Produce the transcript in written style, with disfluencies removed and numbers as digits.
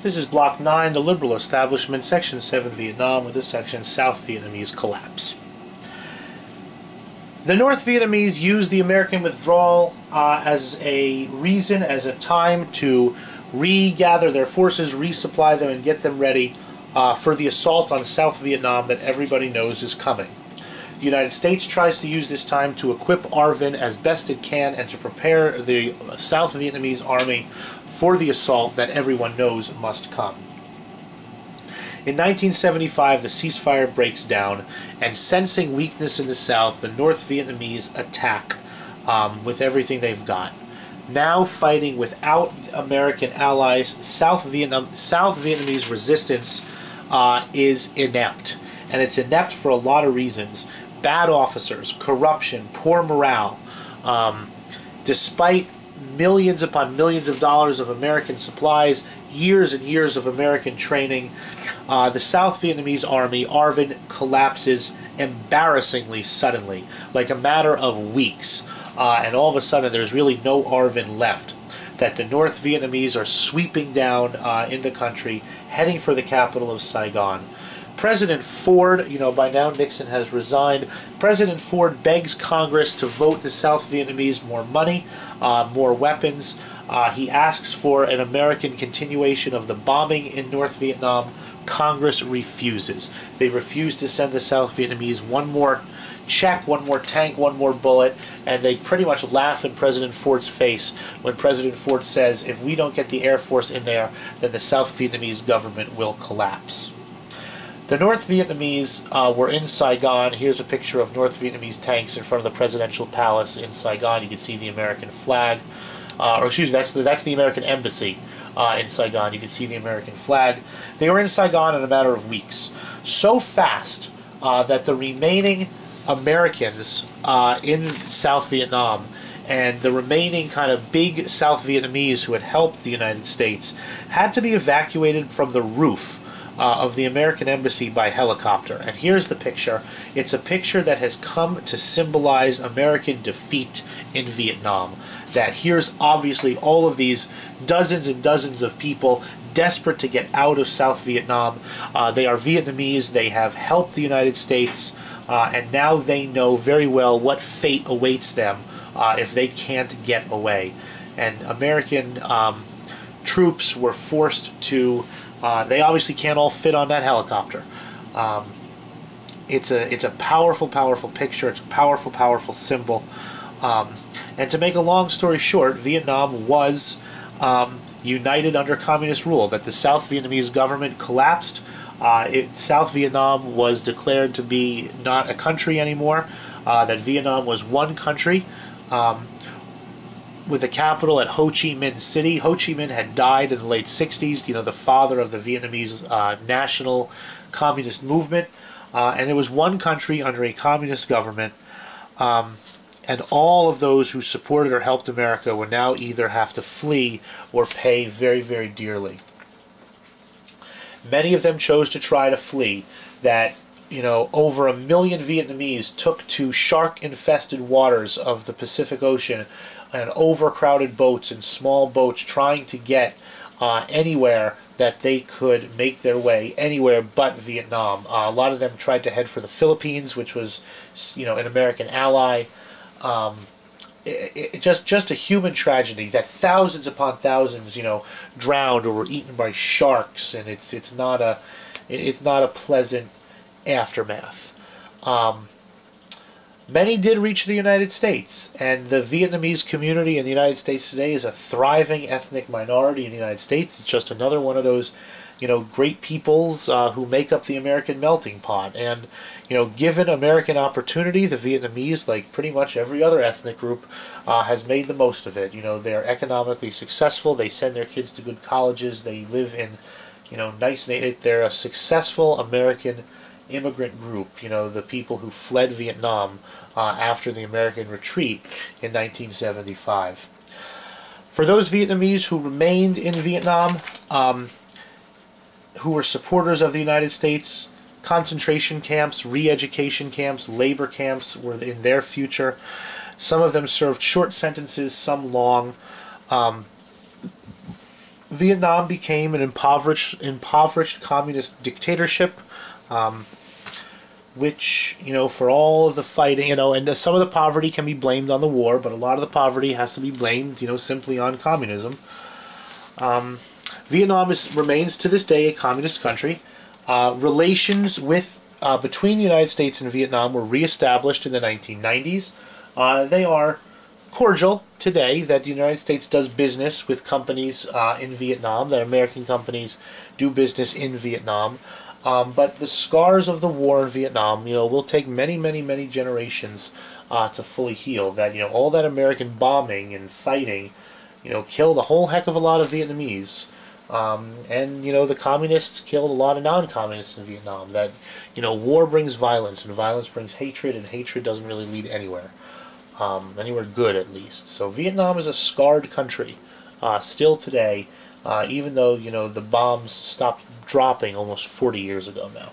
This is Block 9, the Liberal Establishment, Section 7, Vietnam, with this section, South Vietnamese Collapse. The North Vietnamese used the American withdrawal as a reason, as a time to regather their forces, resupply them, and get them ready for the assault on South Vietnam that everybody knows is coming. The United States tries to use this time to equip ARVN as best it can and to prepare the South Vietnamese army for the assault that everyone knows must come. In 1975, the ceasefire breaks down, and sensing weakness in the South, the North Vietnamese attack with everything they've got. Now fighting without American allies, South Vietnamese resistance is inept. And it's inept for a lot of reasons. Bad officers, corruption, poor morale. Despite millions upon millions of dollars of American supplies, years and years of American training, the South Vietnamese army, ARVN, collapses embarrassingly suddenly, like a matter of weeks. And all of a sudden there's really no ARVN left. That the North Vietnamese are sweeping down in the country, heading for the capital of Saigon. President Ford, by now Nixon has resigned, President Ford begs Congress to vote the South Vietnamese more money, more weapons. He asks for an American continuation of the bombing in North Vietnam. Congress refuses. They refuse to send the South Vietnamese one more check, one more tank, one more bullet, and they pretty much laugh in President Ford's face when President Ford says, if we don't get the Air Force in there, then the South Vietnamese government will collapse. The North Vietnamese were in Saigon. Here's a picture of North Vietnamese tanks in front of the presidential palace in Saigon. You can see the American flag. Or excuse me, that's the American embassy in Saigon. You can see the American flag. They were in Saigon in a matter of weeks. So fast that the remaining Americans in South Vietnam and the remaining kind of big South Vietnamese who had helped the United States had to be evacuated from the roof of the American embassy by helicopter. And here's the picture. It's a picture that has come to symbolize American defeat in Vietnam. That here's obviously all of these dozens and dozens of people desperate to get out of South Vietnam. They are Vietnamese, they have helped the United States, and now they know very well what fate awaits them if they can't get away. And American troops were forced to they obviously can't all fit on that helicopter. It's a powerful, powerful picture. It's a powerful, powerful symbol. And to make a long story short, Vietnam was united under communist rule. That the South Vietnamese government collapsed. South Vietnam was declared to be not a country anymore. That Vietnam was one country. With the capital at Ho Chi Minh City. Ho Chi Minh had died in the late 60s, the father of the Vietnamese national communist movement. And it was one country under a communist government. And all of those who supported or helped America would now either have to flee or pay very, very dearly. Many of them chose to try to flee. That over 1 million Vietnamese took to shark-infested waters of the Pacific Ocean and overcrowded boats and small boats trying to get anywhere that they could make their way, anywhere but Vietnam. A lot of them tried to head for the Philippines, which was, an American ally. Just a human tragedy that thousands upon thousands, drowned or were eaten by sharks, and it's not a pleasant aftermath. Many did reach the United States, and the Vietnamese community in the United States today is a thriving ethnic minority in the United States. It's just another one of those, great peoples who make up the American melting pot. And, given American opportunity, the Vietnamese, like pretty much every other ethnic group, has made the most of it. They're economically successful. They send their kids to good colleges. They live in, nice. They're a successful American immigrant group, the people who fled Vietnam after the American retreat in 1975. For those Vietnamese who remained in Vietnam, who were supporters of the United States, concentration camps, re-education camps, labor camps were in their future. Some of them served short sentences, some long. Vietnam became an impoverished communist dictatorship, which, for all of the fighting, and some of the poverty can be blamed on the war, but a lot of the poverty has to be blamed, simply on communism. Vietnam remains to this day a communist country. Relations between the United States and Vietnam were reestablished in the 1990s. They are cordial today, that the United States does business with companies in Vietnam, that American companies do business in Vietnam. But the scars of the war in Vietnam, will take many, many, many generations to fully heal. That, all that American bombing and fighting, killed a whole heck of a lot of Vietnamese. And the communists killed a lot of non-communists in Vietnam. That, war brings violence, and violence brings hatred, and hatred doesn't really lead anywhere. Anywhere good, at least. So Vietnam is a scarred country, still today, even though, the bombs stopped dropping almost 40 years ago now.